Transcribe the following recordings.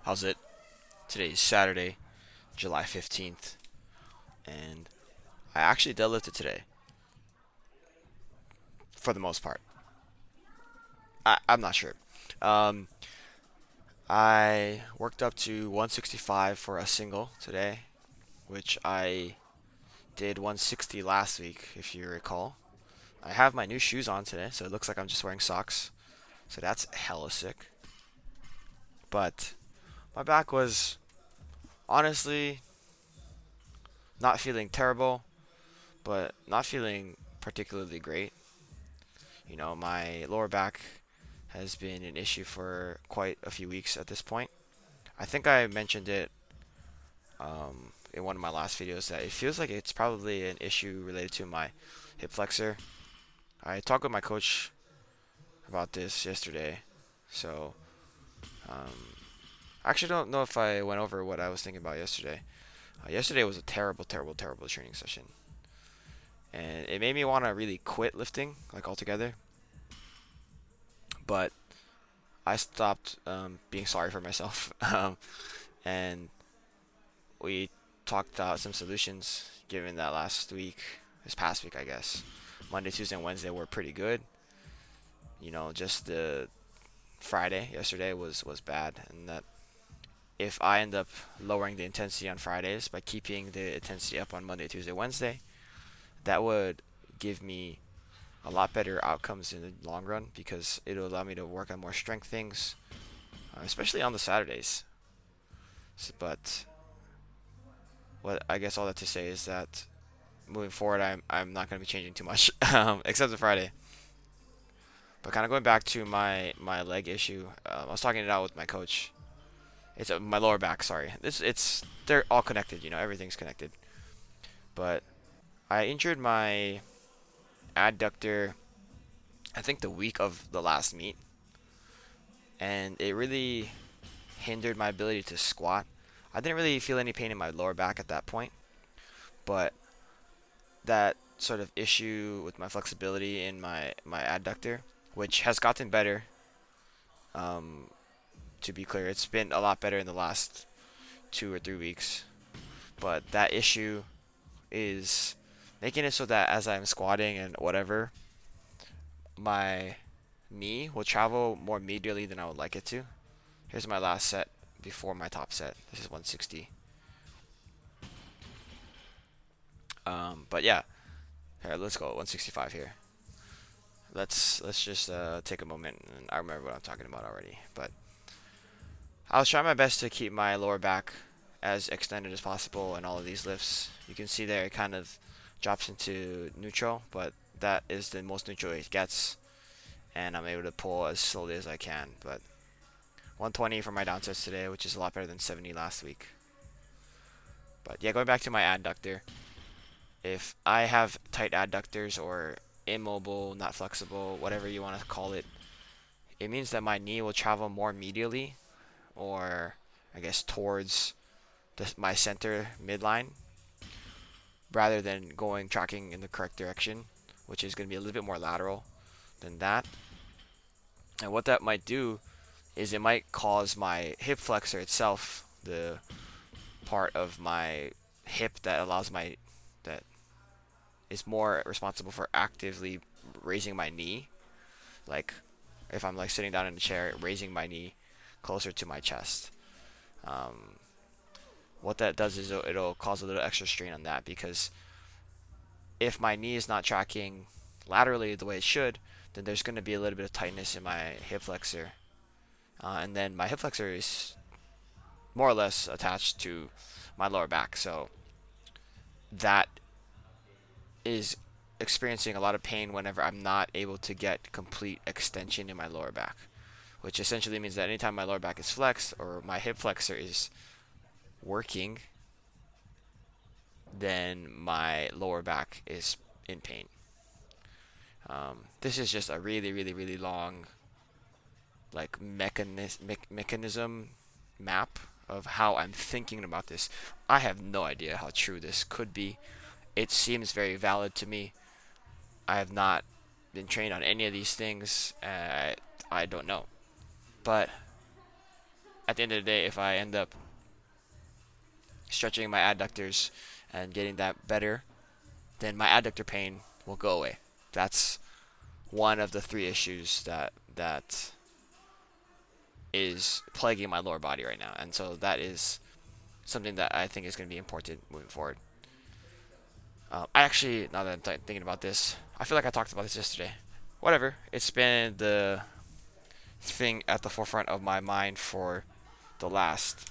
How's it? Today's Saturday, July 15th, and I actually deadlifted today, for the most part. I'm not sure. Um, I worked up to 165 for a single today, which I did 160 last week, if you recall. I have my new shoes on today, so it looks like I'm just wearing socks. So that's hella sick. But my back was honestly not feeling terrible, but not feeling particularly great. My lower back has been an issue for quite a few weeks at this point. I think I mentioned it in one of my last videos that it feels like it's probably an issue related to my hip flexor. I talked with my coach about this yesterday, so I actually don't know if I went over what I was thinking about yesterday. Yesterday was a terrible, terrible, terrible training session, and it made me want to really quit lifting like altogether. But I stopped being sorry for myself, and we talked about some solutions given that this past week, I guess. Monday, Tuesday, and Wednesday were pretty good. Just the Friday yesterday was bad, and that if I end up lowering the intensity on Fridays by keeping the intensity up on Monday, Tuesday, Wednesday, that would give me a lot better outcomes in the long run because it'll allow me to work on more strength things, especially on the Saturdays. But what I guess all that to say is that moving forward, I'm not going to be changing too much, except for Friday. But kind of going back to my leg issue, I was talking it out with my coach. It's my lower back. Sorry, they're all connected. Everything's connected. But I injured my adductor, I think the week of the last meet, and it really hindered my ability to squat. I didn't really feel any pain in my lower back at that point, but that sort of issue with my flexibility in my adductor, which has gotten better. Um, to be clear, it's been a lot better in the last 2 or 3 weeks. But that issue is making it so that as I'm squatting and whatever, my knee will travel more medially than I would like it to. Here's my last set before my top set. This is 160. But yeah, here let's go 165 here. Let's just take a moment, and I remember what I'm talking about already. But I was trying my best to keep my lower back as extended as possible in all of these lifts. You can see there it kind of drops into neutral, but that is the most neutral it gets, and I'm able to pull as slowly as I can. But 120 for my down sets today, which is a lot better than 70 last week. But yeah, going back to my adductor, if I have tight adductors or immobile, not flexible, whatever you want to call it, it means that my knee will travel more medially, or I guess towards my center midline, rather than tracking in the correct direction, which is going to be a little bit more lateral than that. And what that might do is it might cause my hip flexor itself, the part of my hip that is more responsible for actively raising my knee, like if I'm like sitting down in a chair, raising my knee closer to my chest. Um, what that does is it'll cause a little extra strain on that, because if my knee is not tracking laterally the way it should, then there's going to be a little bit of tightness in my hip flexor. And then my hip flexor is more or less attached to my lower back. So that is experiencing a lot of pain whenever I'm not able to get complete extension in my lower back, which essentially means that anytime my lower back is flexed or my hip flexor is working, then my lower back is in pain. This is just a really, really, really long like mechanism map of how I'm thinking about this. I have no idea how true this could be. It seems very valid to me. I have not been trained on any of these things. I don't know, but at the end of the day, if I end up stretching my adductors and getting that better, then my adductor pain will go away. That's one of the three issues that is plaguing my lower body right now, and so that is something that I think is going to be important moving forward. I actually, now that I'm thinking about this, I feel like I talked about this yesterday. Whatever. It's been the thing at the forefront of my mind for the last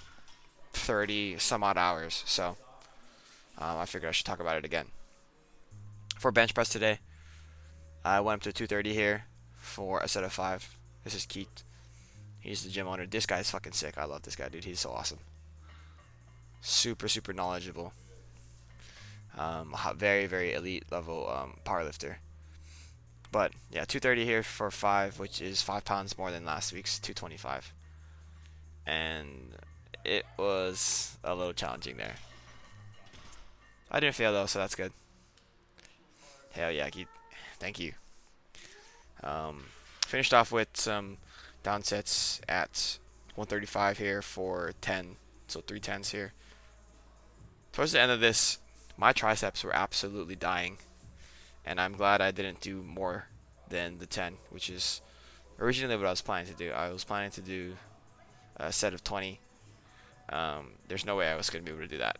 30 some odd hours. So I figured I should talk about it again. For bench press today, I went up to 230 here for a set of 5. This is Keith. He's the gym owner. This guy's fucking sick. I love this guy, dude. He's so awesome. Super, super knowledgeable. Very, very elite level powerlifter. But yeah, 230 here for 5, which is 5 pounds more than last week's 225. And it was a little challenging there. I didn't fail though, so that's good. Hell yeah, Keith. Thank you. Finished off with some down sets at 135 here for 10, so 3 tens here. Towards the end of this, my triceps were absolutely dying, and I'm glad I didn't do more than the 10, which is originally what I was planning to do. I was planning to do a set of 20. There's no way I was going to be able to do that.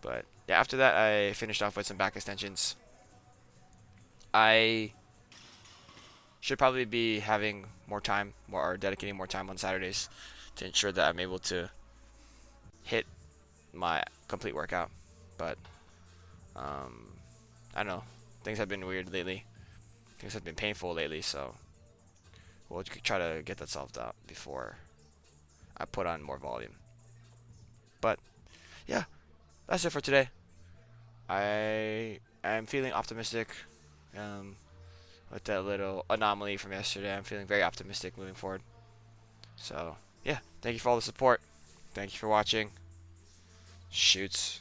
But yeah, after that, I finished off with some back extensions. I should probably be having more time, or dedicating more time on Saturdays to ensure that I'm able to hit my complete workout. But I don't know. Things have been weird lately. Things have been painful lately, so we'll try to get that solved out before I put on more volume. But yeah, that's it for today. I am feeling optimistic. With that little anomaly from yesterday, I'm feeling very optimistic moving forward. So yeah, thank you for all the support. Thank you for watching. Shoots.